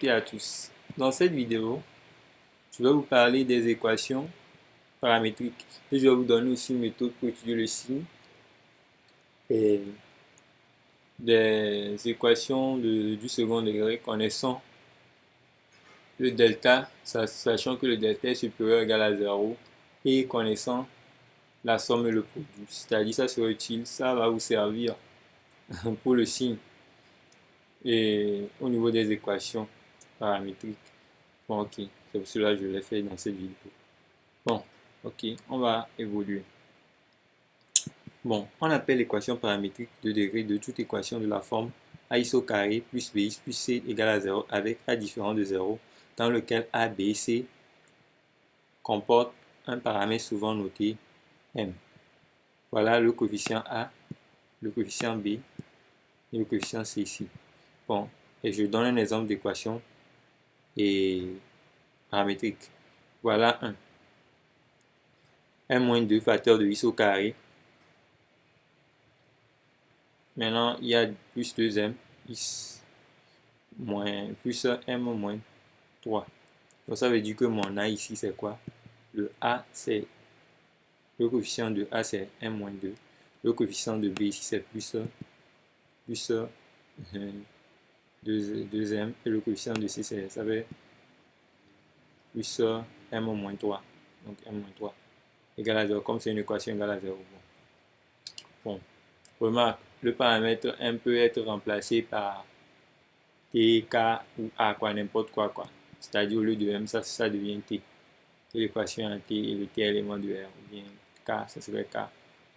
Et à tous. Dans cette vidéo, je vais vous parler des équations paramétriques et je vais vous donner aussi une méthode pour étudier le signe et des équations du second degré connaissant le delta, sachant que le delta est supérieur ou égal à 0 et connaissant la somme et le produit. C'est-à-dire ça sera utile, ça va vous servir pour le signe et au niveau des équations paramétriques. Bon, ok, c'est pour cela que je l'ai fait dans cette vidéo. Bon, ok, on va évoluer. Bon, on appelle l'équation paramétrique de degré de toute équation de la forme ax au carré plus bx plus c égale à 0 avec a différent de 0 dans lequel a, b, c comporte un paramètre souvent noté m. Voilà le coefficient a, le coefficient b et le coefficient c ici. Bon, et je donne un exemple d'équation et paramétrique. Voilà un. 1 moins 2 facteur de x au carré. Maintenant, il y a plus 2m, x moins, plus m moins 3. Donc, ça veut dire que mon a ici, c'est quoi? Le a, c'est le coefficient de a, c'est m moins 2. Le coefficient de b ici, c'est plus 2m. Et le coefficient de c, ça va être plus m moins 3. Donc, m moins 3 égale à 0. Comme c'est une équation égale à 0. Bon. Remarque, le paramètre m peut être remplacé par t, k ou a, quoi, n'importe quoi, quoi. C'est-à-dire au lieu de m, ça devient t. L'équation est t et le t élément de r. Ou bien k, ça serait k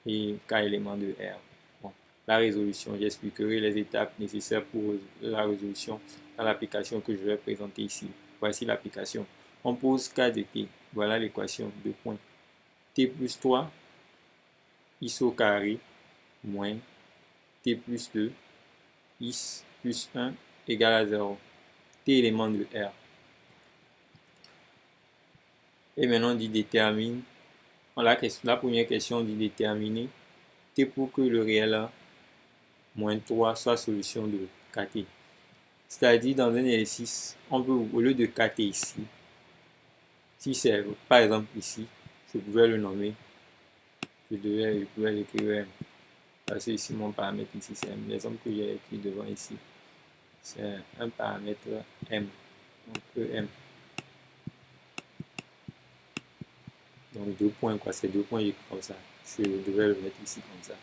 et k élément de r. Bon. La résolution, j'expliquerai les étapes nécessaires pour la résolution dans l'application que je vais présenter ici. Voici l'application. On pose k de t. Voilà l'équation. 2 points. T plus 3, x au carré, moins t plus 2, x plus 1 égale à 0. T élément de R. Et maintenant, on dit détermine. La première question dit déterminer T pour que le réel A moins 3 soit solution de KT. C'est-à-dire, dans un exercice, on peut, au lieu de KT ici, si c'est par exemple ici, je pouvais le nommer, je pouvais l'écrire M. Parce que ici, mon paramètre ici, c'est M. L'exemple que j'ai écrit devant ici, c'est un paramètre M. Donc, EM. Donc 2 points, quoi, c'est 2 points comme ça. Je devais le mettre ici comme ça.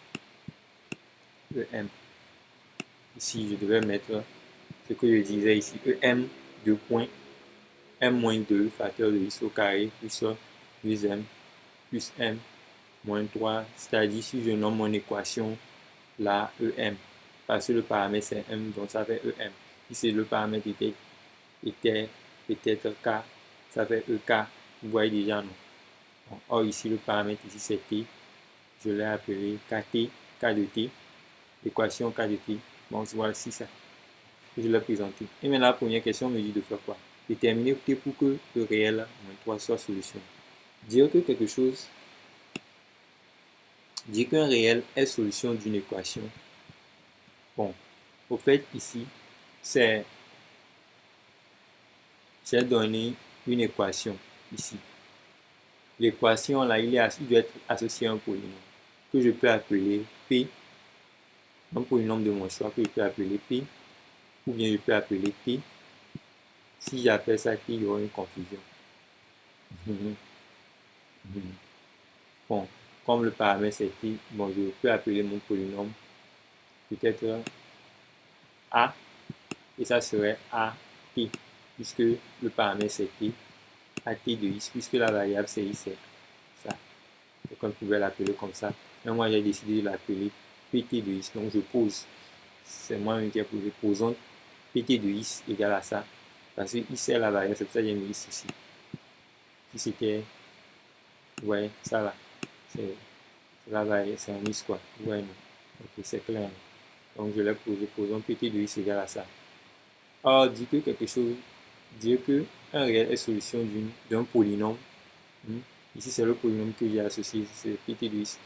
EM. Ici, je devais mettre ce que je disais ici. EM, 2 points, M moins 2, facteur de x au carré, plus 2m, plus m, moins 3. C'est-à-dire, si je nomme mon équation, là, EM. Parce que le paramètre, c'est m, donc ça fait EM. Ici, le paramètre était peut-être k, ça fait EK. Vous voyez déjà, non? Or, ici, le paramètre, ici, c'est t. Je l'ai appelé KT, K de t, l'équation K de t. Bon, voici ça. Je l'ai présenté. Et maintenant, la première question me dit de faire quoi? Déterminer t pour que le réel moins 3 soit solution. Dire que quelque chose, dire qu'un réel est solution d'une équation. Bon, au fait, ici, j'ai donné une équation ici. L'équation, là, il doit être associé à un polynôme que je peux appeler P, un polynôme de mon choix que je peux appeler P, ou bien je peux appeler T. Si j'appelle ça T, il y aura une confusion. Bon, comme le paramètre c'est T, bon, je peux appeler mon polynôme peut-être A, et ça serait AT, puisque le paramètre c'est T, AT de X, puisque la variable c'est X, c'est ça. Donc on pouvait l'appeler comme ça. Mais moi j'ai décidé de l'appeler PT de X, donc je pose. C'est moi-même qui ai posé. Posons PT de X égale à ça. Parce que X c'est la variable, c'est pour ça que j'ai mis X ici. Si c'était, ouais, ça là, c'est la variable, c'est un X quoi. Ouais, non. Ok, c'est clair. Donc je l'ai posé, posons PT de X égale à ça. Or, dire que quelque chose, dire que un réel est solution d'un polynôme. Ici, c'est le polynôme que j'ai associé, c'est PT de X.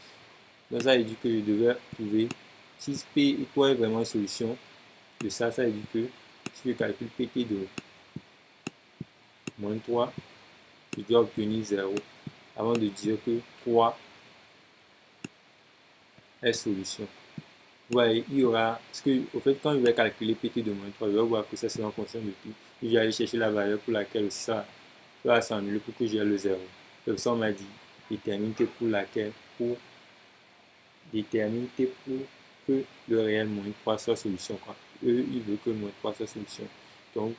Donc, ça veut dire que je devais trouver si P et toi est vraiment solution de ça, ça veut dire que si je calcule PT de moins 3, je dois obtenir 0 avant de dire que 3 est solution. Vous voyez, il y aura, parce que, au fait, quand je vais calculer pt de moins 3, je vais voir que ça c'est en fonction de t. Je vais aller chercher la valeur pour laquelle aussi ça va s'annuler pour que j'ai le 0. Donc ça, on m'a dit, détermine t pour laquelle, pour détermine t pour que le réel moins 3 soit solution. Quoi. Eux, ils veulent que moins 3 soit solution. Donc,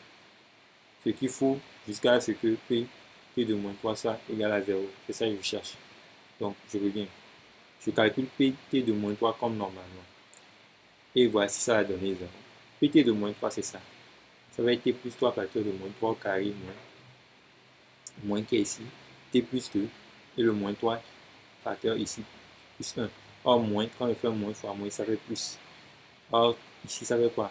ce qu'il faut jusqu'à ce que p de moins 3 soit égal à 0. C'est ça que je cherche. Donc, je reviens. Je calcule pt de moins 3 comme normalement. Et voici ça va donner 0. Pt de moins 3, c'est ça. Ça va être t plus 3 facteur de moins 3 au carré moins qui est ici. T plus 2 et le moins 3 facteur ici plus 1. Or, moins, quand je fais moins fois moins, ça fait plus. Or, ici, ça fait quoi?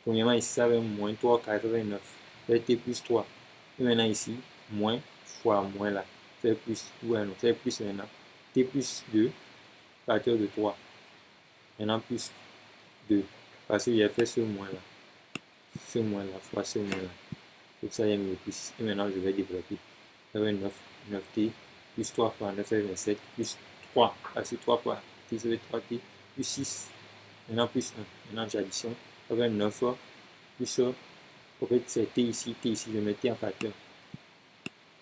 Premièrement, ici, ça fait moins 3 au carré, ça fait 9. Ça fait t plus 3. Et maintenant, ici, moins fois moins là. Ça fait plus. Ouais, non, ça fait plus maintenant. T plus 2 facteur de 3. Maintenant, plus 2. Parce que j'ai fait ce moins là. Ce moins là fois ce moins là. Donc ça, il y a mis le plus. Et maintenant, je vais développer. Ça fait 9. 9t plus 3 fois 9, ça fait 27. Plus 3. Parce que 3 fois t, ça fait 3t. Plus 6. Maintenant, plus 1. Maintenant, j'additionne. Ça fait 9 plus ça. En fait, c'est t ici, je mets t en facteur.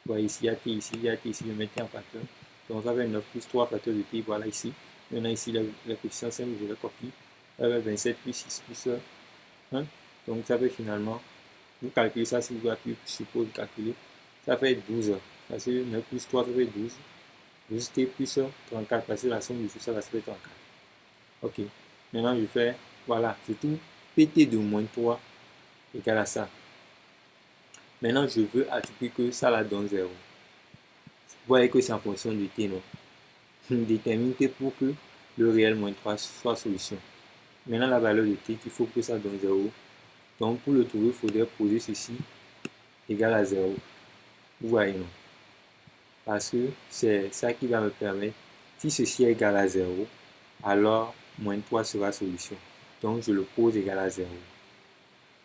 Vous voyez ici, il y a t ici, il y a t ici, je mets t en facteur. Donc ça fait 9 plus 3 facteur de t, voilà ici. Maintenant ici, la coefficient 5, je vais copier. Ça fait 27 plus 6 plus 1. Donc ça fait finalement, vous calculez ça si vous appuyez sur pause, calculer. Ça fait 12. Parce que 9 plus 3, ça fait 12. 12t plus 34, parce que la somme du tout, ça va se faire 34. Ok. Maintenant, je fais, voilà, je trouve pt de moins 3 égale à ça. Maintenant, je veux attribuer que ça la donne 0. Vous voyez que c'est en fonction de t, non? Détermine t pour que le réel moins 3 soit solution. Maintenant, la valeur de t, il faut que ça donne 0. Donc, pour le trouver, il faudrait poser ceci égal à 0. Vous voyez, non? Parce que c'est ça qui va me permettre, si ceci est égal à 0, alors moins 3 sera solution. Donc, je le pose égal à 0.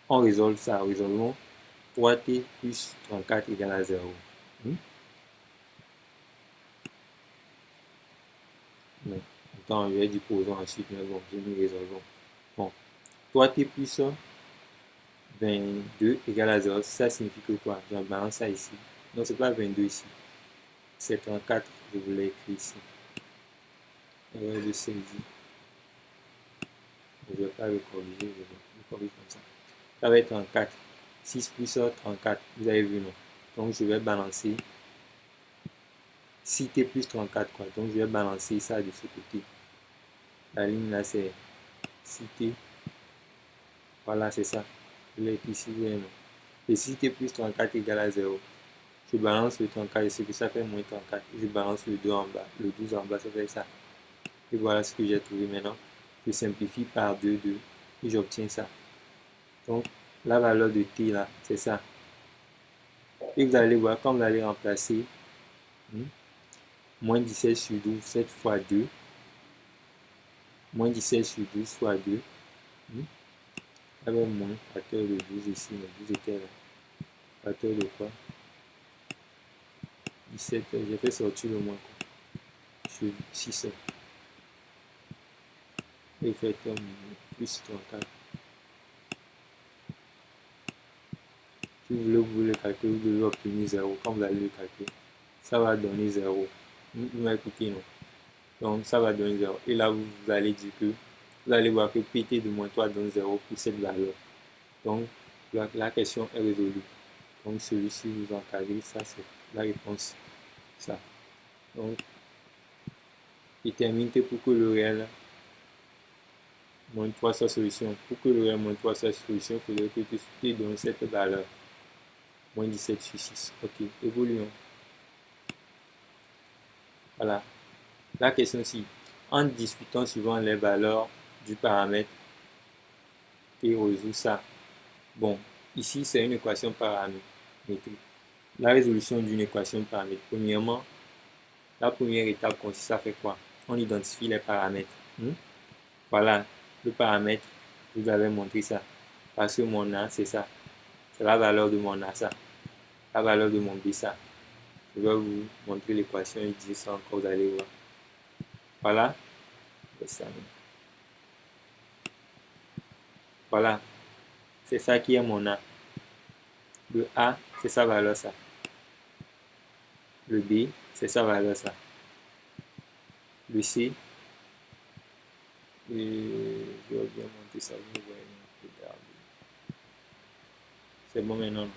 On résolve ça. Résolvons 3t plus 34 égale à 0. Non. Attends, je vais dire posons ensuite, mais bon, je nous résolvons. Bon, 3t plus 22 égale à 0, ça signifie que quoi? J'en balance ça ici. Non, c'est pas 22 ici. C'est 34, je voulais écrire ici. Erreur de saisie. Je ne vais pas le corriger, je vais le corriger comme ça. Ça va être 34. 6 plus 34, vous avez vu, non? Donc, je vais balancer 6t plus 34, quoi. Donc, je vais balancer ça de ce côté. La ligne là, c'est 6t. Voilà, c'est ça. Je l'ai écrit ici, oui, non? Et 6t plus 34 égale à 0. Je balance le 34 ici, que ça fait moins 34. Je balance le 2 en bas. Le 12 en bas, ça fait ça. Et voilà ce que j'ai trouvé maintenant. Je simplifie par 2, 2. Et j'obtiens ça. Donc, la valeur de t là, c'est ça. Et vous allez voir, quand vous allez remplacer moins 17 sur 12, 7 fois 2. Moins 17 sur 12 fois 2. Avec moins, facteur de 12 ici. Mais 12 était là. Facteur de quoi? 17, j'ai fait sortir le moins sur 6. Et fait plus 34. Si vous voulez le calculer, vous devez obtenir 0 quand vous allez le calculer. Ça va donner 0. Vous m'écoutez, non? Donc ça va donner 0. Et là, vous allez dire que, vous allez voir que pt de moins 3 donne 0 pour cette valeur. Donc la question est résolue. Donc celui-ci, vous encadrez, ça c'est la réponse. Ça. Donc, détermine t pour que le réel moins 3 soit solution. Pour que le réel moins 3 soit solution, il faudrait que t donne cette valeur. Moins 17 sur 6. Ok, évoluons. Voilà. La question ci, en discutant suivant les valeurs du paramètre, et résout ça. Bon, ici c'est une équation paramétrique. La résolution d'une équation paramétrique. Premièrement, la première étape consiste à faire quoi? On identifie les paramètres. Voilà, le paramètre, je vous avais montré ça. Parce que mon A, c'est ça. C'est la valeur de mon A, ça. la valeur de mon B, ça. Je vais vous montrer l'équation et dire ça encore, vous allez voir. Voilà. Voilà. C'est ça qui est mon A. Le A, c'est sa valeur, ça. Le B, c'est sa valeur, ça. Le C, je vais bien monter ça, vous voyez. C'est bon maintenant.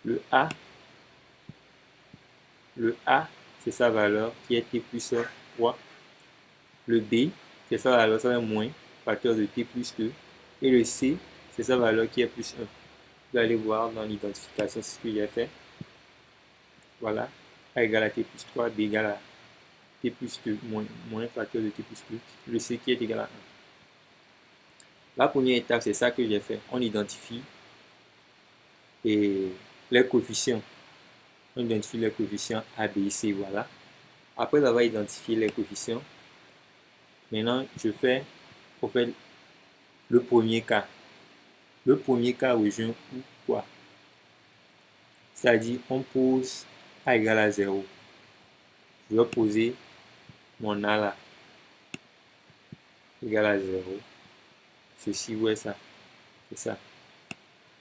Le A, c'est sa valeur qui est T plus 3. Le B, c'est sa valeur, ça va moins, facteur de T plus 2. Et le C, c'est sa valeur qui est plus 1. Vous allez voir dans l'identification ce que j'ai fait. Voilà. A égale à T plus 3, B égale à T plus 2, moins facteur de T plus 2. Le C qui est égal à 1. La première étape, c'est ça que j'ai fait. On identifie les coefficients. On identifie les coefficients A, B et C. Voilà. Après avoir identifié les coefficients, maintenant, je fais le premier cas. Le premier cas rejoint quoi? C'est-à-dire, on pose A égale à 0. Je vais poser mon A là, égal à 0. Ceci, ouais, ça. C'est ça.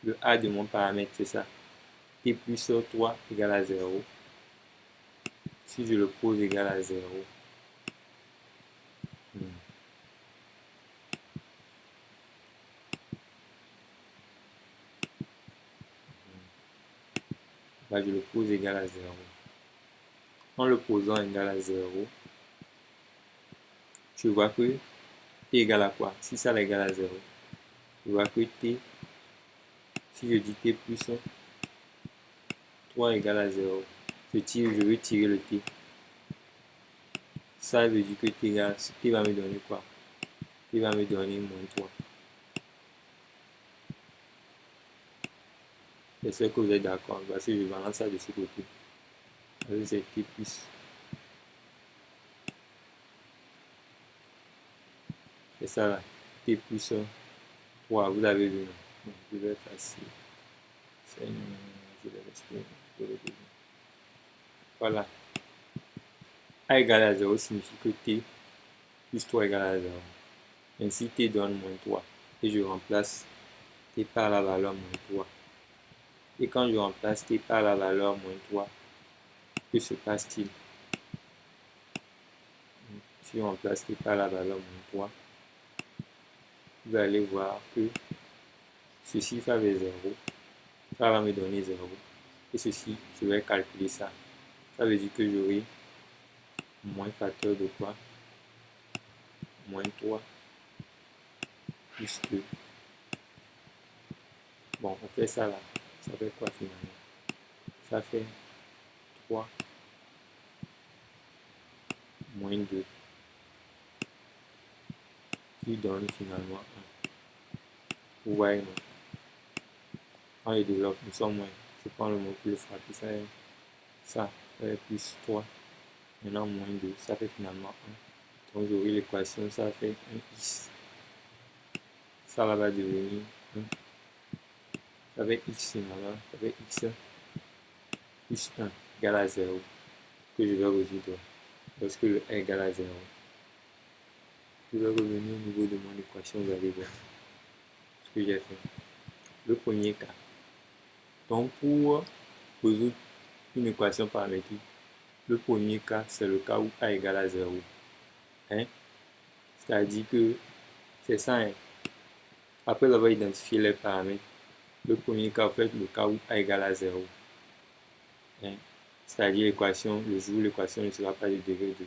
Le A de mon paramètre, c'est ça. T plus 3 égale à 0. Si je le pose égal à 0, là, je le pose égal à 0. En le posant égal à 0, je vois que T égale à quoi? Si ça égale à 0, je vois que T, si je dis T plus 3 égale à 0, je veux tirer le T. Ça veut dire que T va me donner quoi? T va me donner moins 3. J'espère que vous êtes d'accord, parce que je balance ça de ce côté. C'est T plus. C'est ça là. T plus 3, vous avez vu. Je vais effacer. Je vais rester. Voilà. A égale à 0 signifie que T plus 3 égale à 0. Ainsi, T donne moins 3. Et je remplace T par la valeur moins 3. Et quand je remplace T par la valeur moins 3, que se passe-t-il? Si je remplace T par la valeur moins 3, vous allez voir que ceci va vers 0. Ça va me donner 0. Et ceci, je vais calculer ça. Ça veut dire que j'aurai moins facteur de quoi? Moins 3 plus 2. Bon, on fait ça là. Ça fait quoi finalement? Ça fait 3 moins 2 qui donne finalement 1. Vous voyez, non? Quand je développe, nous sommes moins. Je prends le mot pour le frapper. Ça fait plus 3. Maintenant, moins 2. Ça fait finalement 1. Donc, j'aurai l'équation. Ça fait 1x. Ça là va devenir 1. Ça fait x finalement. Ça fait x plus 1 égale à 0. Que je vais résoudre lorsque le est égal à 0. Je vais revenir au niveau de mon équation. Vous allez voir ce que j'ai fait. Le premier cas. Donc, pour résoudre une équation paramétrique, le premier cas, c'est le cas où A égale à 0. Hein? C'est-à-dire que c'est ça. Hein? Après avoir identifié les paramètres, le premier cas, en fait, le cas où A égale à 0. Hein? C'est-à-dire l'équation, le jour où l'équation ne sera pas de degré 2.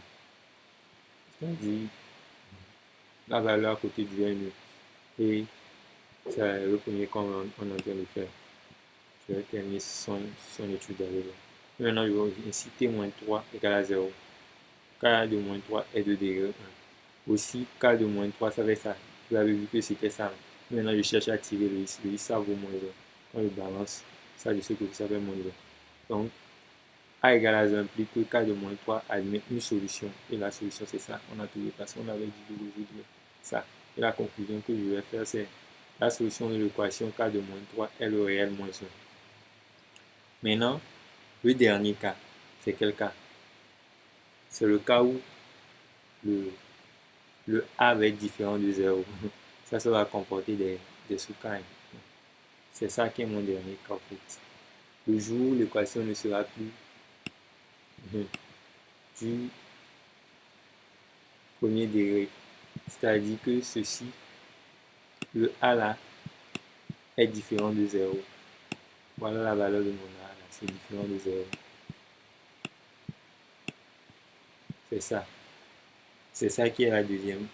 C'est-à-dire la valeur à côté du n. Et c'est le premier qu'on est en train de faire. Je vais terminer son étude avec là. Maintenant, je vais inciter moins 3 égale à 0. K de moins 3 est de degré 1. Aussi, K de moins 3, ça fait ça. Vous avez vu que c'était ça. Maintenant, je cherche à tirer le X. Le X, ça vaut moins 1. Quand je balance ça de ce côté, ça fait moins 1. Donc, A égale à 0 implique que K de moins 3 admet une solution. Et la solution, c'est ça. On a tout dépassé. On avait dit de résoudre ça. Et la conclusion que je vais faire, c'est la solution de l'équation K de moins 3 est le réel moins 1. Maintenant, le dernier cas, c'est quel cas? C'est le cas où le A va être différent de 0. Ça va comporter des sous-cas. C'est ça qui est mon dernier cas en fait. Le jour où l'équation ne sera plus du premier degré. C'est-à-dire que ceci, le A là, est différent de 0. Voilà la valeur de mon A là, c'est différent de 0. C'est ça. C'est ça qui est la deuxième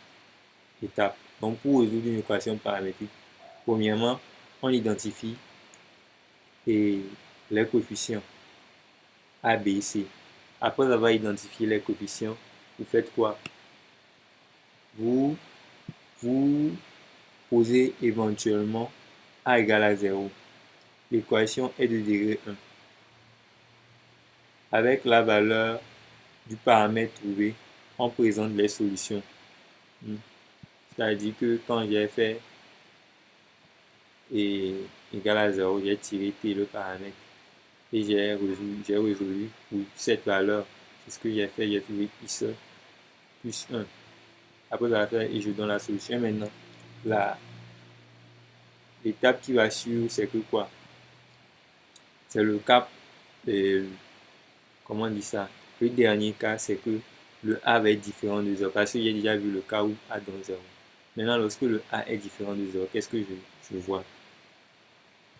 étape. Donc pour résoudre une équation paramétrique, premièrement, on identifie les coefficients A, B et C. Après avoir identifié les coefficients, vous faites quoi? Vous posez éventuellement A égale à 0. L'équation est de degré 1. Avec la valeur du paramètre trouvé, on présente les solutions. C'est-à-dire que quand j'ai fait égal à 0, j'ai tiré T le paramètre et j'ai résolu pour cette valeur. C'est ce que j'ai fait, j'ai trouvé X plus 1. Après la faire et je donne la solution. Maintenant, l'étape qui va suivre, c'est que quoi? C'est le cas, comment on dit ça? Le dernier cas, c'est que le A va être différent de 0 parce que j'ai déjà vu le cas où A donne 0. Maintenant, lorsque le A est différent de 0, qu'est-ce que je vois?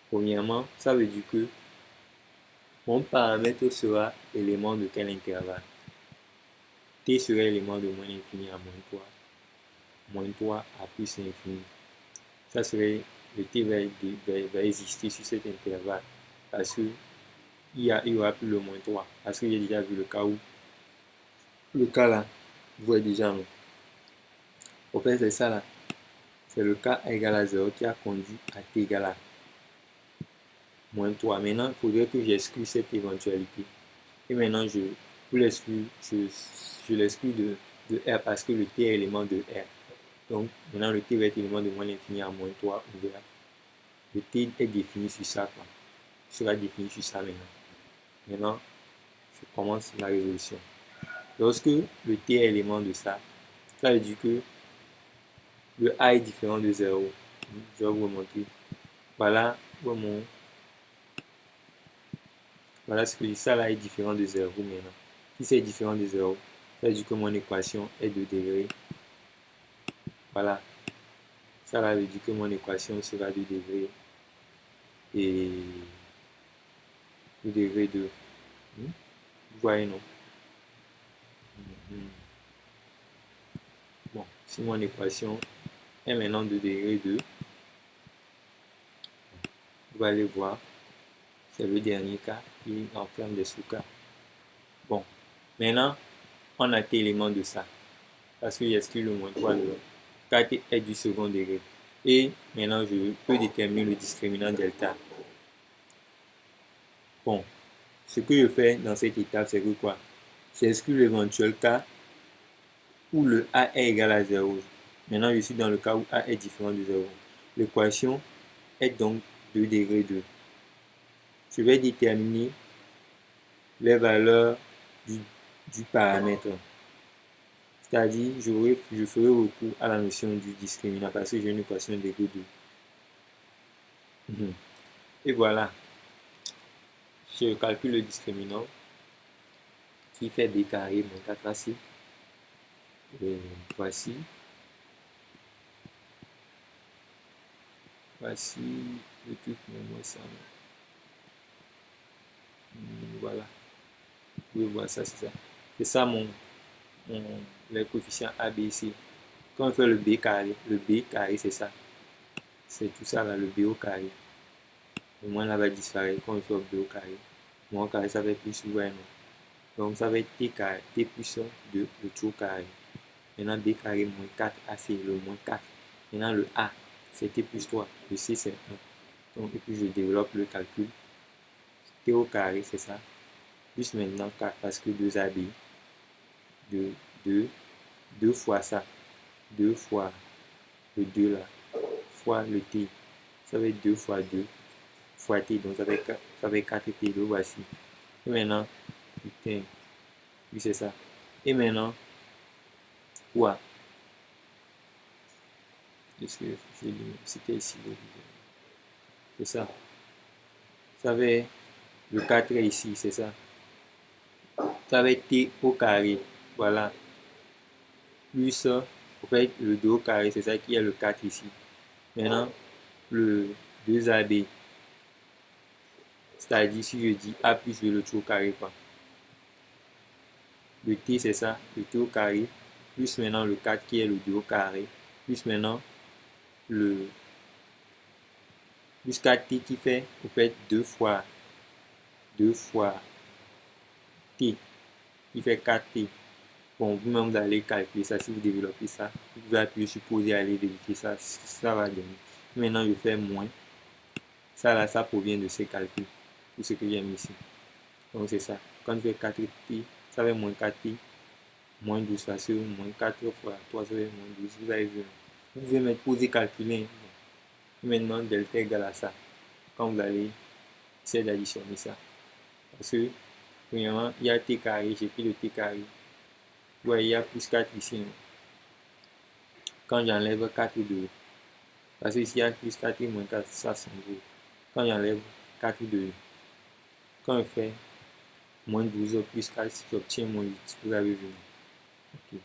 Premièrement, ça veut dire que mon paramètre sera élément de quel intervalle? T sera élément de moins l'infini à moins 3. Moins 3 à plus l'infini. Ça serait, le T va exister sur cet intervalle parce qu'il y aura plus le moins 3. Parce que j'ai déjà vu le cas où, le cas là, vous voyez déjà, non? Au fait, c'est ça là. C'est le cas A égale à 0 qui a conduit à T égale à moins 3. Maintenant, il faudrait que j'exclue cette éventualité. Et maintenant, pour l'exclure, je l'exclus de R parce que le T est élément de R. Donc, maintenant, le T va être élément de moins l'infini à moins 3 ouvert. Le T est défini sur ça, quoi. Il sera défini sur ça maintenant. Maintenant, je commence la résolution. Lorsque le T est élément de ça, ça veut dire que le A est différent de 0. Je vais vous remontrer. Voilà voilà ce que ça là est différent de 0 maintenant. Si c'est différent de 0, ça veut dire que mon équation est de degré. Voilà. Ça là veut dire que mon équation sera de degré et de degré 2. Vous voyez, non? Bon, si mon équation est maintenant de degré 2, vous allez voir, c'est le dernier cas qui enferme des sous-cas. Bon, maintenant, on a T éléments de ça, parce que j'exclus le moins 3 de 4 est du second degré. Et maintenant, je peux déterminer le discriminant delta. Bon, ce que je fais dans cette étape, c'est que quoi? J'exclus l'éventuel cas où le A est égal à 0. Maintenant, je suis dans le cas où A est différent de 0. L'équation est donc de degré 2. Je vais déterminer les valeurs du paramètre. C'est-à-dire, je ferai recours à la notion du discriminant parce que j'ai une équation de degré 2. Et voilà. Je calcule le discriminant qui fait b carré moins 4ac. Et voici le truc, moins ça. Voilà. Vous pouvez voir ça, c'est ça. C'est ça les coefficients A, B, C. Quand on fait le B carré, c'est ça. C'est tout ça là, le B au carré. Le moins là va disparaître quand on fait le B au carré. Moins au carré, ça va être plus ou moins. Donc ça va être T carré, T puissant 2, le tout au carré. Maintenant B carré moins 4AC, le moins 4. Maintenant le A, c'est T plus 3. Le C, c'est 1. Donc, et puis je développe le calcul. T au carré, c'est ça. Plus maintenant 4 parce que 2AB. 2 fois ça. 2 fois le 2 là. Fois le T. Ça va être 2 fois 2. fois t, donc ça fait 4t, le voici. Et maintenant, putain, oui c'est ça. Et maintenant, quoi? Est-ce que c'était ici, c'est ça. Ça fait le 4 est ici, c'est ça. Ça va être t au carré, voilà. Plus, en fait, le 2 au carré, c'est ça qui est le 4 ici. Maintenant, le 2ab, c'est-à-dire si je dis a plus b, le tout au carré, quoi. Le t, c'est ça, le t au carré, plus maintenant le 4 qui est le 2 au carré, plus maintenant le plus 4t qui fait, en fait, 2 fois t, qui fait 4t. Bon, vous-même, vous allez calculer ça. Si vous développez ça, vous pouvez appuyer sur pause et aller vérifier ça. Ça va donner. Maintenant, je fais moins. Ça, là, ça provient de ces calculs. Tout ce que j'ai mis ici. Donc, c'est ça. Quand je fais 4t, ça fait moins 4t. Moins 12 fois sur moins 4 fois 3, ça fait moins 12. Vous avez vu. Vous pouvez mettre pause et calculer. Maintenant, delta égale à ça. Quand vous allez essayer d'additionner ça. Parce que, premièrement, il y a t carré. J'ai pris le t carré. Ouais, il y a plus 4 ici. Quand j'enlève 4 de parce que ici il y a plus 4 et moins 4, ça c'est gros. Quand j'enlève 4 de quand je fais moins 12 plus 4, j'obtiens moins 8. Vous avez vu. Okay.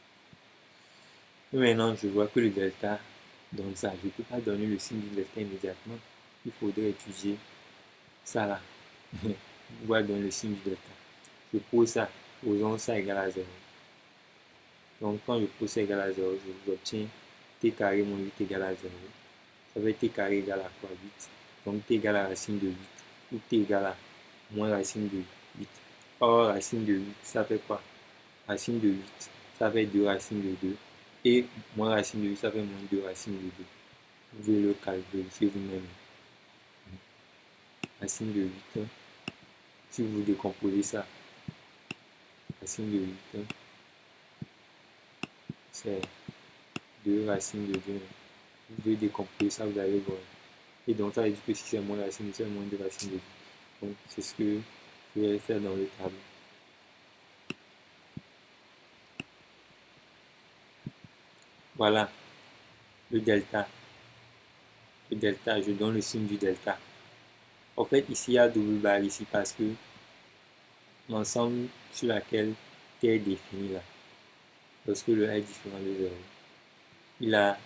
Et maintenant, je vois que le delta donne ça. Je ne peux pas donner le signe du delta immédiatement. Il faudrait étudier ça là. On va donner le signe du delta. Je pose ça. Posons ça égal à 0. Donc, quand je pose ça égal à 0, j'obtiens t carré moins 8 égal à 0. Ça va être t carré égal à quoi? 8. Donc, t égale à racine de 8. Ou t égale à moins racine de 8. Or, racine de 8, ça fait quoi? Racine de 8, ça fait 2 racines de 2. Et moins racine de 8, ça fait moins 2 racines de 2. Vous pouvez le vérifier vous-même. Racine de 8, si vous décomposez ça, racine de 8, c'est 2 racines de 2. Vous pouvez décomposer ça, vous allez voir. Et donc, ça veut dire que si c'est moins racine de 2, c'est moins 2 racines de 2. Donc, c'est ce que je vais faire dans le tableau. Voilà, le delta. Le delta, je donne le signe du delta. En fait, ici, il y a double barre ici parce que l'ensemble sur laquelle t est défini là, lorsque le a est différent de 0, il a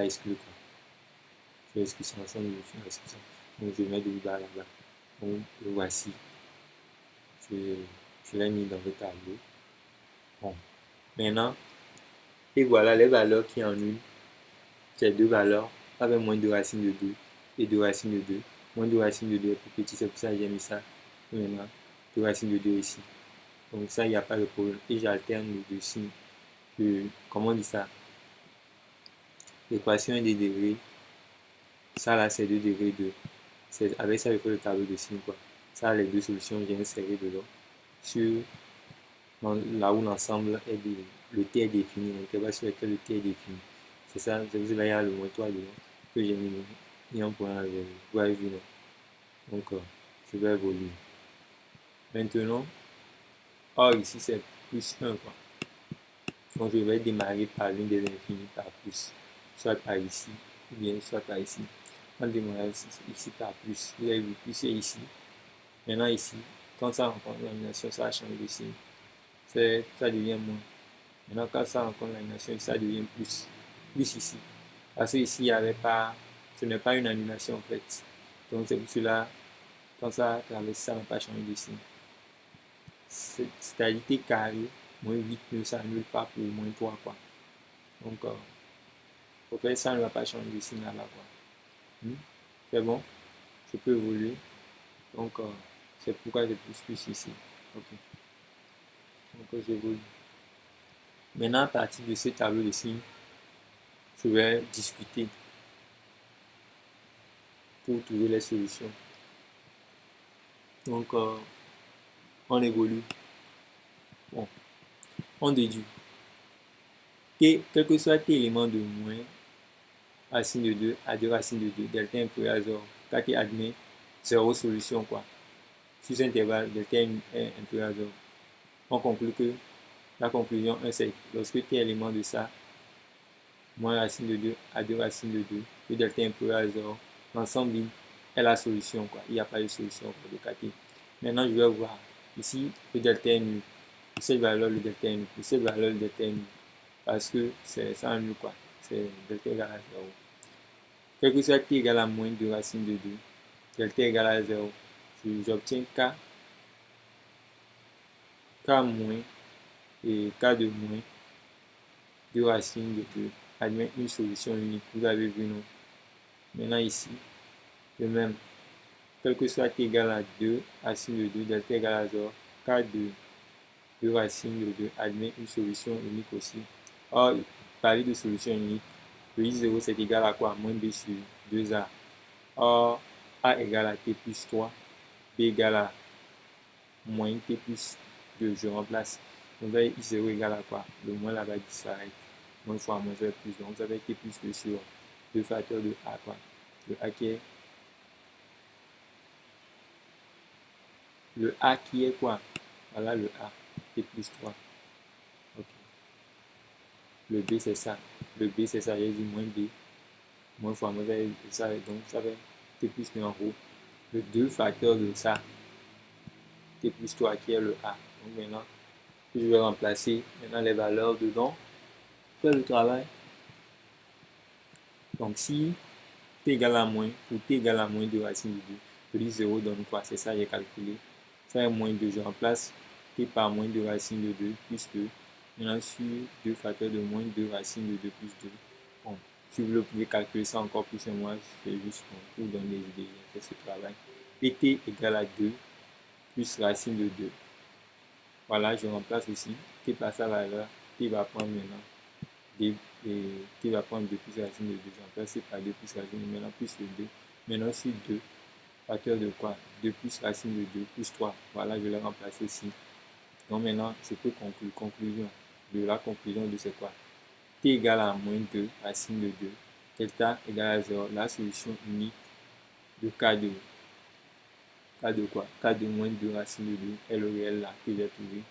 exclu quoi. Je vais exclure ça ensemble, je vais exclure ça. Donc, je mets double barre là-bas. Donc, le voici. Je l'ai mis dans le tableau. Bon. Maintenant, et voilà les valeurs qui annulent ces deux valeurs avec moins de racine de 2 et 2 racines de 2. Moins de racine de 2 est plus petit, c'est pour ça que j'ai mis ça. Maintenant, 2 racines de 2 ici. Donc ça, il n'y a pas de problème. Et j'alterne les deux signes. Comment on dit ça? L'équation est des degrés. Ça là, c'est 2 degrés de. Avec ça, je fais le tableau de signes. Quoi. Ça, les deux solutions, j'ai inséré dedans. Sur là où l'ensemble est le T est défini, l'intervalle sur lequel le T est défini. C'est ça, c'est vous là, il y a le moins 3 dedans que j'ai mis en point avec. Vous avez vu, non? Donc, je vais évoluer. Maintenant, or ici, c'est plus 1. Quoi. Donc, je vais démarrer par l'une des infinis par plus, soit par ici, ou bien soit par ici. On démarre ici par plus. Vous avez vu, plus est ici. Maintenant, ici, quand ça rencontre l'annulation, ça va changer de signe. Ça devient moins. Maintenant, quand ça rencontre l'annulation, ça devient plus. Plus ici. Parce que ici, il n'y avait pas. Ce n'est pas une annulation en fait. Donc, c'est pour cela, quand ça traverse, ça ne va pas changer de signe. C'est-à-dire t carré, moins 8 ne s'annule pas pour moins 3. Quoi. Donc, pour faire ça, ne va pas changer de signe là-bas. C'est bon? Je peux évoluer. Donc, c'est pourquoi j'ai plus ici. Ok. Donc, j'évolue. Maintenant, à partir de ce tableau de signes, je vais discuter pour trouver les solutions. Donc, on évolue. Bon, on déduit. Quel que soit t élément de moins, racine de 2 à 2 racines de 2, delta inférieur à 0. Cas qui admet 0 solution, quoi. Sur cet intervalle, delta est inférieur à 0. On conclut que la conclusion 1, c'est lorsque t élément de ça, moins racine de 2 à 2 racines de 2, le delta inférieur à 0, l'ensemble vide est la solution, quoi. Il n'y a pas de solution pour le cas t. Maintenant, je vais voir. Ici, le delta est nul. Pour cette valeur, le delta est nul. Pour cette valeur, le delta est nul. Parce que c'est ça nul, quoi. C'est delta égal à 0. Quel que soit t égale à moins 2 racines de 2, delta égale à 0, j'obtiens k moins et k de moins 2 racines de 2 admet une solution unique. Vous avez vu, non? Maintenant ici, de même, quel que soit t égale à 2 racines de 2, delta égale à 0, k de 2 racines de 2 admet une solution unique aussi. Or, parler de solution unique, le I0 c'est égal à quoi? Moins b sur 2a. Or, a égale à t plus 3, b égale à moins t plus 2. Je remplace. Donc, I0 égale à quoi? Le moins là-bas disparaît. Moins fois moins, ça fait plus. Donc, vous avez t plus 2 sur 2 facteurs de a, quoi. Le a qui est quoi? Voilà le a, t plus 3. Ok. Le b c'est ça. Le b c'est ça, j'ai dit moins b. Moins fois moins, ça, donc ça fait t plus 2 en haut. Le 2 facteur de ça, t plus 3 qui est le a. Donc maintenant, je vais remplacer maintenant les valeurs dedans. Faire le travail. Donc si t égale à moins, pour t égale à moins 2 racine de 2, je dis 0 donne quoi? C'est ça, j'ai calculé. Ça est moins 2, je remplace t par moins 2 racine de 2 plus 2. Maintenant sur 2 facteurs de moins 2 racine de 2 plus 2. Bon, si vous voulez calculer ça encore plus, c'est moi, c'est juste pour vous donner des idées, j'ai fait ce travail. Pt égale à 2 plus racine de 2. Voilà, je remplace aussi t par sa valeur, t va prendre maintenant d, et t va prendre 2 plus racine de 2. Je remplace t par 2 plus racine de 2, maintenant plus le 2. Maintenant sur 2, facteur de quoi? 2 plus racine de 2 plus 3. Voilà, je l'ai remplacé ici. Donc maintenant, je peux conclure. Conclusion. De la conclusion de c'est quoi? T égale à moins 2 racine de 2. Delta égale à 0. La solution unique de K2. K de quoi? K de moins 2 racine de 2 est le réel là que j'ai trouvé.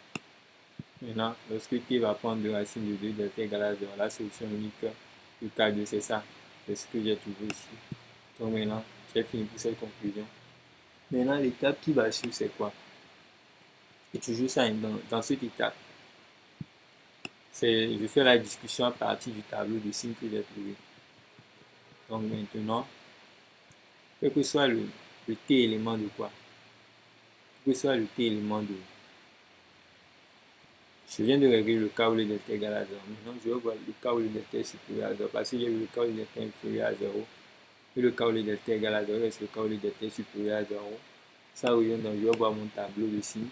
Maintenant, lorsque t va prendre 2 racines de 2, delta égale à 0, la solution unique de K2, c'est ça. C'est ce que j'ai trouvé ici. Donc maintenant, j'ai fini pour cette conclusion. Maintenant, l'étape qui va suivre, c'est quoi? Et toujours ça, dans cette étape, je fais la discussion à partir du tableau de signes que j'ai trouvé. Donc maintenant, quel que soit le t élément de quoi? Quel que soit le t élément de... Je viens de régler le cas où le delta est égal à 0. Maintenant, je vais voir le cas où le delta est supérieur à 0. Parce que j'ai vu le cas où le delta est inférieur à 0. Et le cas où le delta est égal à 0, c'est le cas où le delta est supérieur à 0. Ça revient, donc je vais voir mon tableau de signes.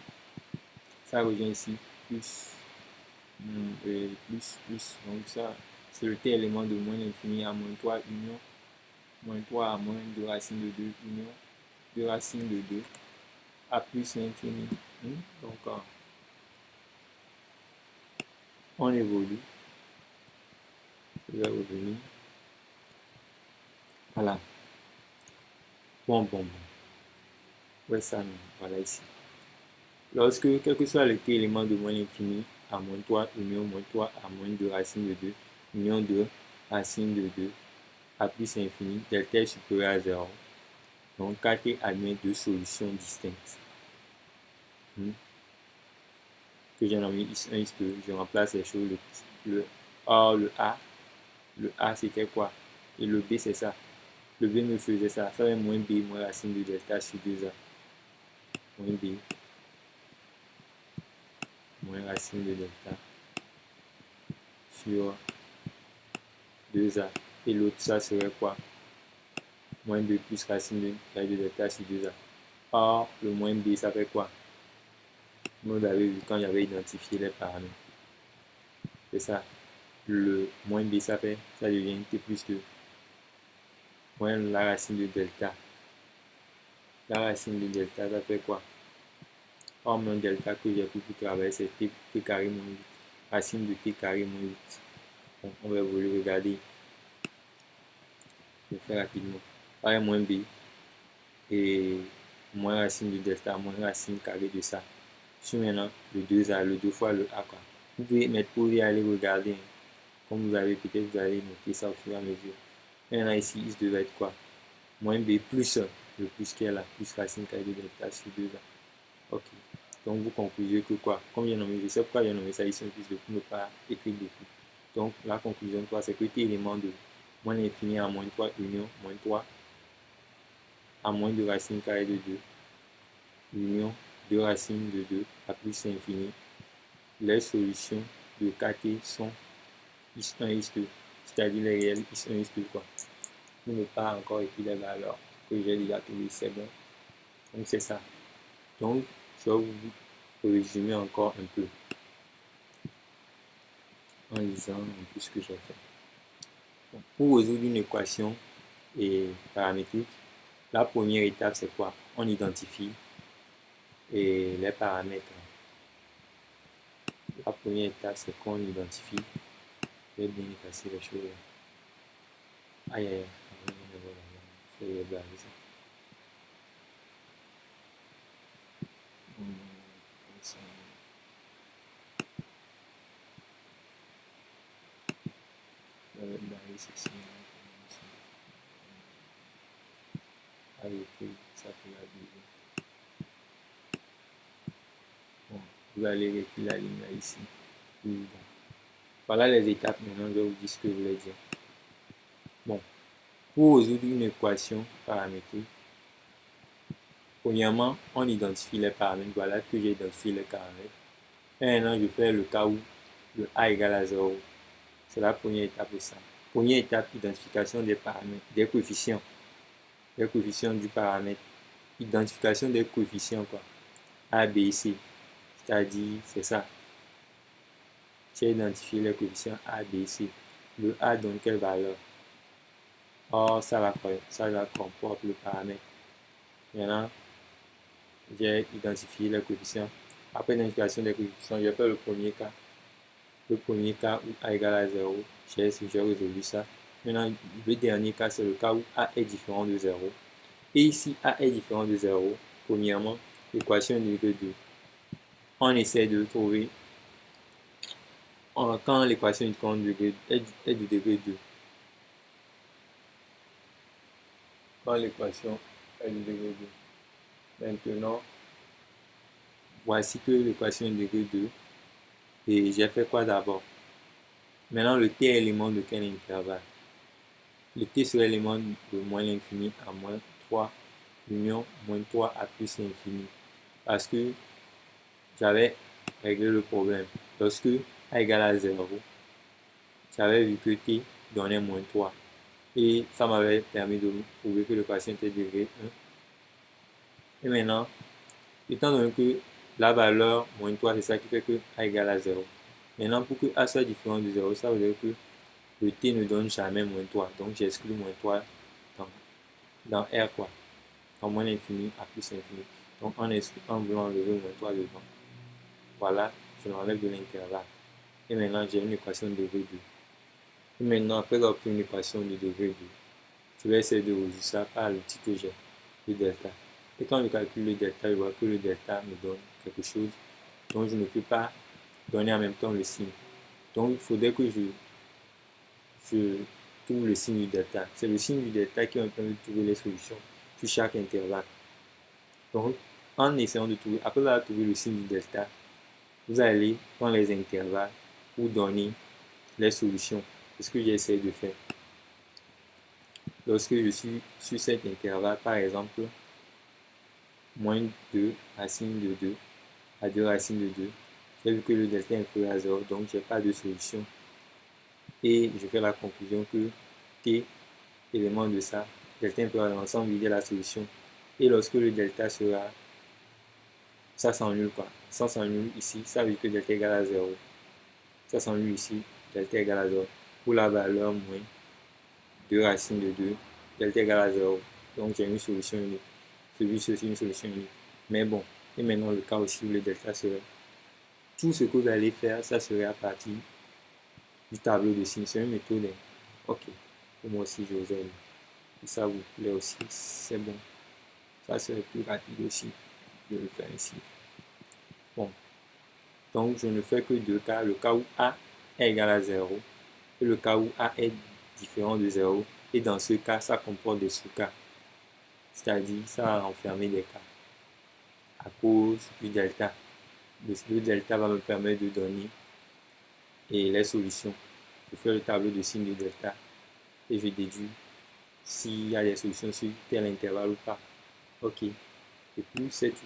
Ça revient ici, plus, plus. Donc ça, c'est le t élément de moins l'infini à moins 3 union. Moins 3 à moins 2 racines de 2 union. 2 racines de 2 à plus l'infini. Donc, on évolue. Je vais revenir. Voilà. Bon. Ouais, ça, voilà ici. Lorsque, quel que soit le t élément de moins l'infini, à moins 3, union moins 3 à moins 2 racine de 2, union 2 racine de 2, à plus infini, delta est supérieur à 0. Donc, KT admet deux solutions distinctes. Que j'ai nommé X1, X2, je remplace les choses. Le A, c'était quoi? Et le B, c'est ça. Le B me faisait ça. Ça fait moins B, moins racine de delta sur 2A. Moins B, moins racine de delta sur 2A. Et l'autre, ça serait quoi? Moins B plus racine de delta sur 2A. Or, le moins B, ça fait quoi? Vous avez vu quand j'avais identifié les paramètres. C'est ça. Le moins B, ça devient T plus 2. Moins la racine de delta. La racine de delta, ça fait quoi? Or, mon delta que j'ai pris pour travailler, c'est T carré moins 8. Racine de T carré moins 8. Donc, on va vous le regarder. Je fais rapidement. A est moins b et moins racine de delta moins racine carrée de ça. Sur maintenant le 2a, le 2 fois le a quoi. Vous pouvez aller regarder. Hein. Comme vous avez peut-être vous allez noter ça au fur et à mesure. Maintenant ici, il devait être quoi? Moins b plus le plus qui est là, plus racine carrée de delta sur 2a. Ok. Donc vous concluez que quoi? Comme j'ai nommé, je sais pourquoi j'ai nommé ça ici un plus de pour ne pas écrire beaucoup. Donc la conclusion 3, c'est que t élément de moins l'infini à moins 3 union moins 3 à moins de racine carrée de 2 union 2 racines de 2 à plus l'infini. Les solutions de kt sont is1, is2, c'est-à-dire les réels is1, is2 quoi. Pour ne pas encore écrire les valeurs que j'ai déjà trouvées, c'est bon. Donc c'est ça. Donc je vais vous résumer encore un peu en lisant un peu ce que j'ai fait. Donc, pour résoudre une équation paramétrique, la première étape c'est quoi? On identifie les paramètres. La première étape c'est qu'on identifie. Je vais bien effacer les choses. Aïe aïe aïe. Je vais regarder ça. Ça fait la vie. Bon, vous allez écrire la ligne là ici. Bon. Voilà les étapes. Maintenant, je vais vous dire ce que je voulais dire. Bon, pour résoudre une équation paramétrique, premièrement, on identifie les paramètres. Voilà que j'ai identifié les paramètres. Et maintenant, je fais le cas où le a égale à 0. C'est la première étape de ça. Première étape, identification des paramètres, des coefficients. Les coefficients du paramètre. Identification des coefficients, quoi. A, B, C. C'est-à-dire, c'est ça. J'ai identifié les coefficients A, B, C. Le A donne quelle valeur? Or, ça comporte le paramètre. Maintenant, j'ai identifié les coefficients. Après l'identification des coefficients, je vais faire le premier cas. Le premier cas où A égale à 0, j'ai résolu ça. Maintenant, le dernier cas, c'est le cas où A est différent de 0. Et ici, A est différent de 0. Premièrement, l'équation de degré 2. On essaie de trouver quand l'équation est du degré 2. Quand l'équation est du degré 2. Maintenant, voici que l'équation est du degré 2. Et j'ai fait quoi d'abord? Maintenant, le t est élément de quel intervalle? Le t serait l'élément de moins l'infini à moins 3 union moins 3 à plus l'infini. Parce que j'avais réglé le problème. Lorsque a égale à 0, j'avais vu que t donnait moins 3. Et ça m'avait permis de prouver que l'équation était degré 1. Et maintenant, étant donné que la valeur moins 3, c'est ça qui fait que a égale à 0. Maintenant, pour que a soit différent de 0, ça veut dire que le t ne donne jamais moins 3. Donc, j'exclus moins 3 dans R, quoi. En moins l'infini à plus l'infini. Donc, en voulant enlever moins 3 devant. Voilà, je l'enlève de l'intervalle. Et maintenant, j'ai une équation de degré 2. Et maintenant, après avoir pris une équation de degré 2, je vais essayer de résoudre ça par l'outil que j'ai, le delta. Et quand je calcule le delta, je vois que le delta me donne quelque chose dont je ne peux pas donner en même temps le signe. Donc, il faudrait que je trouve le signe du delta. C'est le signe du delta qui va me permettre de trouver les solutions sur chaque intervalle. Donc, en essayant de trouver, après avoir trouvé le signe du delta, vous allez dans les intervalles pour donner les solutions. C'est ce que j'essaie de faire. Lorsque je suis sur cet intervalle, par exemple, moins 2 racine de 2 à 2 racines de 2, j'ai vu que le delta est inférieur à 0, donc je n'ai pas de solution. Et je fais la conclusion que t, élément de ça, delta inférieur à l'ensemble vide la solution. Et lorsque le delta sera, ça s'annule quoi. Ça s'annule ici, ça veut dire que delta égale à 0. Ça s'annule ici, delta égale à 0. Pour la valeur moins 2 racines de 2, delta égale à 0. Donc j'ai une solution unique. Celui-ci aussi une solution unique. Mais bon, et maintenant le cas aussi où le delta serait. Tout ce que vous allez faire, ça serait à partir du tableau de signes. C'est une méthode. Ok. Pour moi aussi, je vous aime. si ça vous plaît aussi, c'est bon. Ça serait plus rapide aussi de le faire ainsi. Bon. Donc, je ne fais que deux cas. Le cas où A est égal à 0 et le cas où A est différent de 0. Et dans ce cas, ça comporte des sous-cas. C'est-à-dire, ça va renfermer des cas à cause du delta. Le delta va me permettre de donner les solutions. Je fais le tableau de signe de delta et je déduis s'il y a des solutions sur tel intervalle ou pas. Ok. Et puis, c'est tout.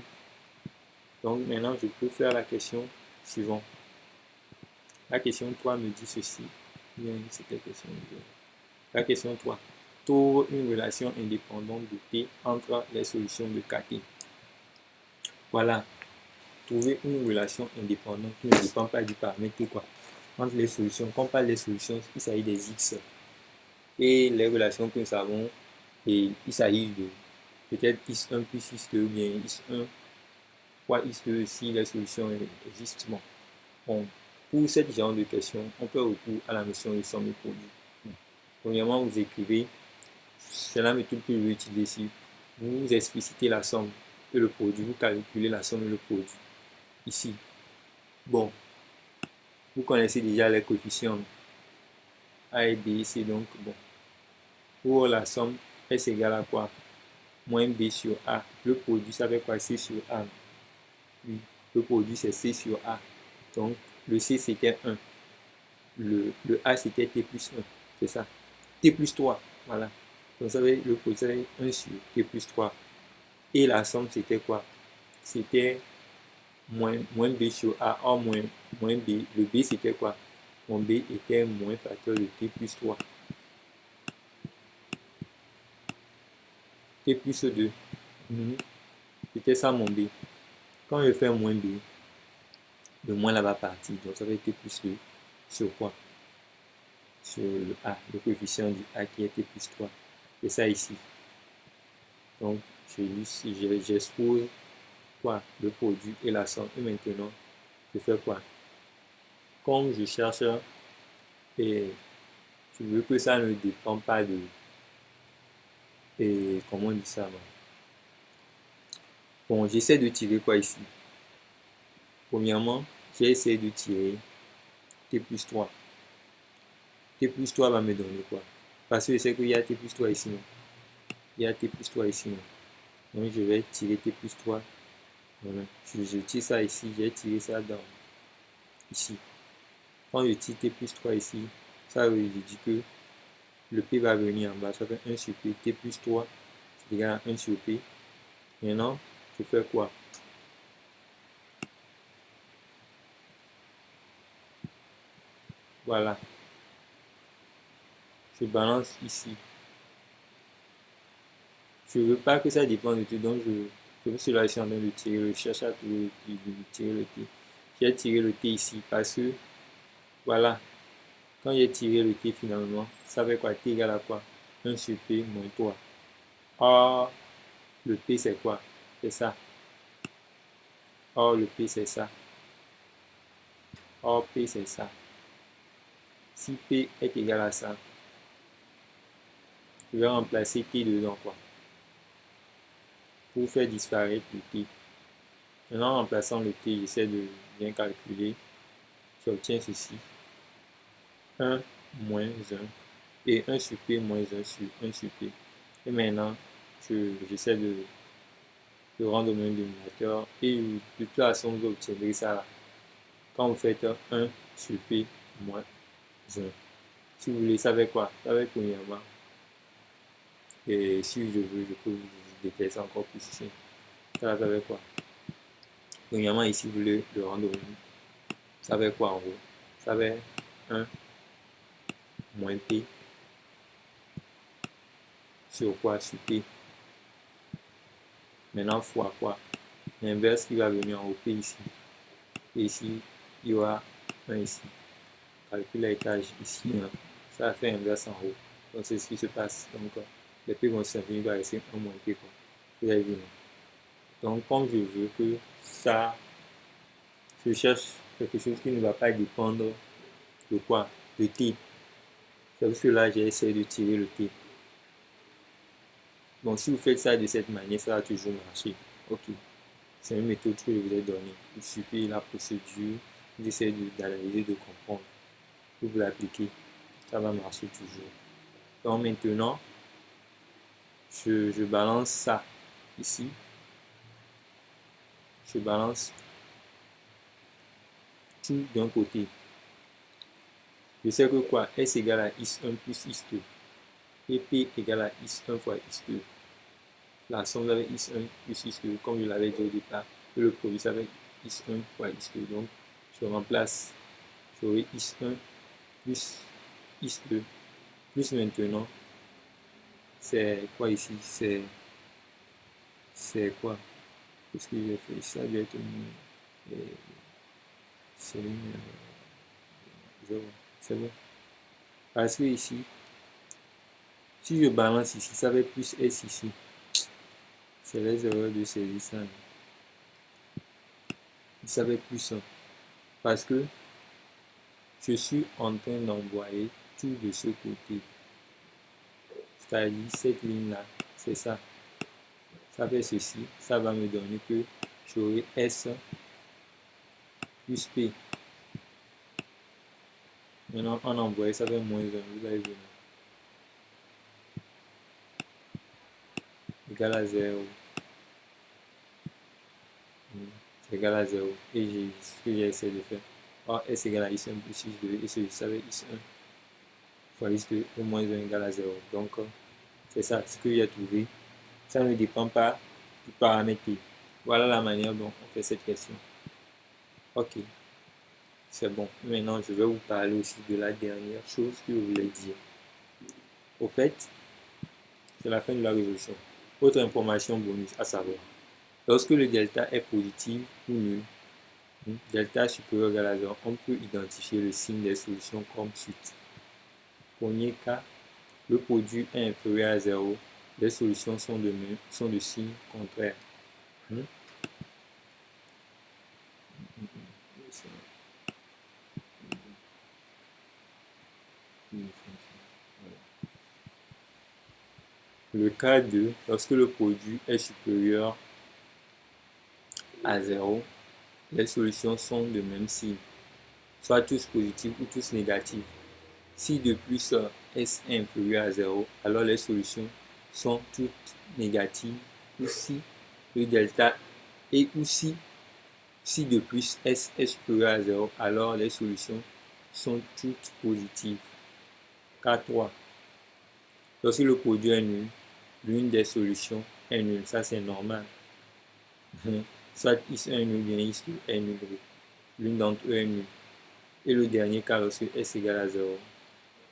Donc, maintenant, je peux faire la question suivante. La question 3 me dit ceci. Bien, c'était question 2. La question 3. Trouve une relation indépendante de T entre les solutions de KT. Voilà. Trouver une relation indépendante qui ne dépend pas du paramètre quoi. Entre les solutions. Quand on parle des solutions, il s'agit des X. Et les relations que nous savons, et il s'agit de peut-être X1 plus X2 ou bien X1 fois X2 si les solutions existent. Bon, pour cette genre de questions, on peut recourir à la notion de somme et produit. Premièrement, vous écrivez, c'est la méthode que je vais utiliser ici. Vous explicitez la somme et le produit, vous calculez la somme et le produit. Ici, bon, vous connaissez déjà les coefficients A et B, c'est donc bon. Pour la somme, S égale à quoi? Moins B sur A. Le produit, ça fait quoi? C sur A. Oui, le produit, c'est C sur A. Donc, le C, c'était 1. Le A, c'était T plus 1. C'est ça. T plus 3. Voilà. Donc, ça veut dire le produit, c'est 1 sur T plus 3. Et la somme, c'était quoi? C'était moins B sur A. Or, moins B. Le B, c'était quoi? Mon B était moins facteur de T plus 3. T plus 2. C'était ça mon B. Quand je fais moins B, le moins là va partir. Donc, ça va être T plus 2 sur quoi? Sur le A, le coefficient du A qui est T plus 3. C'est ça ici. Donc, j'expose quoi? Le produit et la somme. Et maintenant, je fais quoi? Comme je cherche et je veux que ça ne dépend pas de... Et comment on dit ça? Bon, j'essaie de tirer quoi ici? Premièrement, j'ai essayé de tirer T plus 3. T plus 3 va me donner quoi? Parce que je sais qu'il y a T plus 3 ici. Non? Il y a T plus 3 ici. Non? Donc, je vais tirer T plus 3. Voilà. Je tire ça ici. J'ai tiré ça dans ici. Quand je tire T plus 3 ici, ça veut dire que le P va venir en bas. Ça fait 1 sur P. T plus 3, c'est égal à 1 sur P. Maintenant, je fais quoi? Voilà. Je balance ici. Je ne veux pas que ça dépende de tout. Donc, je veux cela ici en train de tirer. Je cherche à tirer le T. J'ai tiré le T ici parce que, voilà, quand j'ai tiré le T finalement, ça fait quoi? T égale à quoi? 1 sur P moins 3. Or, le P c'est quoi? C'est ça. Or, le P c'est ça. Or, P c'est ça. Si P est égal à ça, je vais remplacer T dedans quoi? Pour faire disparaître le T. Maintenant, en remplaçant le T, j'essaie de bien calculer. J'obtiens ceci. 1 moins 1 et 1 sur P moins 1 sur 1 sur P. Et maintenant, j'essaie de rendre au même dénominateur et de toute façon, vous obtiendrez ça là. Quand vous faites 1 sur P moins 1. Si vous voulez, ça fait quoi? Ça fait premièrement. Et si je veux, je peux vous détailler ça encore plus ici. Ça fait quoi? Premièrement, ici, vous voulez le rendre au même. Ça fait quoi en gros? Ça fait 1 moins P sur quoi? Sur P. Maintenant, fois quoi? L'inverse qui va venir en haut, P ici. Et ici, il y aura 1 ici. Calcule l'étage ici. Hein. Ça va faire inverse en haut. Donc, c'est ce qui se passe. Donc, les P vont s'infini, il va rester 1 moins P. Quoi. Vous avez vu, non? Donc, comme je veux que ça, je cherche quelque chose qui ne va pas dépendre de quoi? De T. C'est pour cela que j'ai essayé de tirer le T. Bon, si vous faites ça de cette manière, ça va toujours marcher. Ok. C'est une méthode que je vous ai donnée. Il suffit la procédure, vous essayez d'analyser, de comprendre. Vous l'appliquez, ça va marcher toujours. Donc maintenant, je balance ça ici. Je balance tout d'un côté. Je sais que quoi? S égale à X1 plus X2. Et P égale à X1 fois X2. La somme avec X1 plus X2, comme je l'avais dit au départ. Et le produit, ça avec X1 fois X2. Donc, je remplace. J'aurai X1 plus X2. Plus maintenant, c'est quoi ici? C'est quoi? Qu'est-ce que j'ai fait? Ça doit être c'est une, c'est bon. Parce que ici, si je balance ici, ça va être plus S ici. C'est les erreurs de service. Ça va être plus simple. Parce que je suis en train d'envoyer tout de ce côté. C'est-à-dire cette ligne-là, c'est ça. Ça fait ceci. Ça va me donner que j'aurai S plus P. Maintenant, en envoyé, ça fait moins 1. Vous allez venir. Égal à 0. C'est égal à 0. Et j'ai ce que j'ai essayé de faire. Or, S égale à X1 plus X2. Et c'est ça va X1 fois X2 et moins 1 égale à 0. Donc, c'est ça ce que j'ai trouvé. Ça ne dépend pas du paramètre P. Voilà la manière dont on fait cette question. Ok, c'est bon. Maintenant, je vais vous parler aussi de la dernière chose que je voulais dire. Au fait, c'est la fin de la résolution. Autre information bonus à savoir. Lorsque le delta est positif ou nul, delta supérieur ou égal à 0, on peut identifier le signe des solutions comme suit. Premier cas, le produit est inférieur à 0, les solutions sont de signe contraire. Le cas 2, lorsque le produit est supérieur à 0, les solutions sont de même signe, soit tous positifs ou tous négatifs. Si de plus S est inférieur à 0, alors les solutions sont toutes négatives, ou si le delta et ou si de plus S est supérieur à 0, alors les solutions sont toutes positives. Cas 3. Lorsque le produit est nul, l'une des solutions est nulle. Ça, c'est normal. Soit X1 est nul, bien X2 est nul. L'une d'entre eux est nulle. Et le dernier cas, lorsque S égale à 0,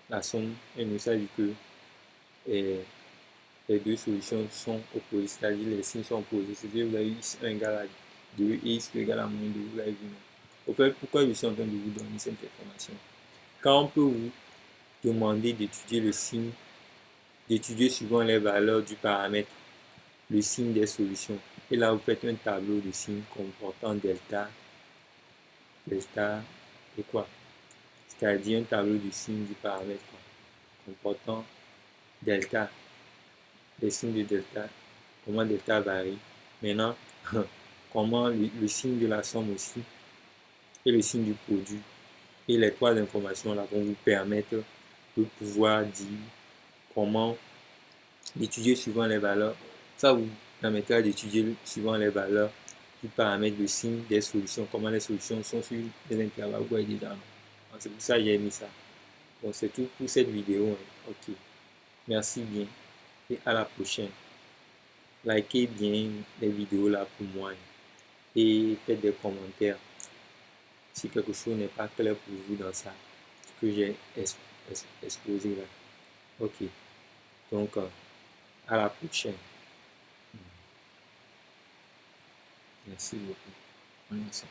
la somme est nulle. Ça veut dire que les deux solutions sont opposées, c'est-à-dire les signes sont opposés. C'est-à-dire que vous avez X1 égale à 2 et X2 égale à moins 2. Vous l'avez vu. Au fait, pourquoi je suis en train de vous donner cette information? Quand on peut vous demander d'étudier le signe, d'étudier suivant les valeurs du paramètre, le signe des solutions. Et là, vous faites un tableau de signes comportant delta et quoi? C'est-à-dire un tableau de signes du paramètre comportant delta, les signes de delta, comment delta varie. Maintenant, comment le signe de la somme aussi et le signe du produit. Et les trois informations là vont vous permettre de pouvoir dire comment d'étudier suivant les valeurs. Ça vous permettra d'étudier suivant les valeurs qui paramètrent le signe des solutions, comment les solutions sont sur des intervalles. Vous voyez déjà. C'est pour ça que j'ai mis ça. Donc c'est tout pour cette vidéo. Ok. Merci bien et à la prochaine. Likez bien les vidéos là pour moi et faites des commentaires si quelque chose n'est pas clair pour vous dans ça, ce que j'ai exposé là. Ok. Donc à la prochaine. Merci beaucoup. Merci.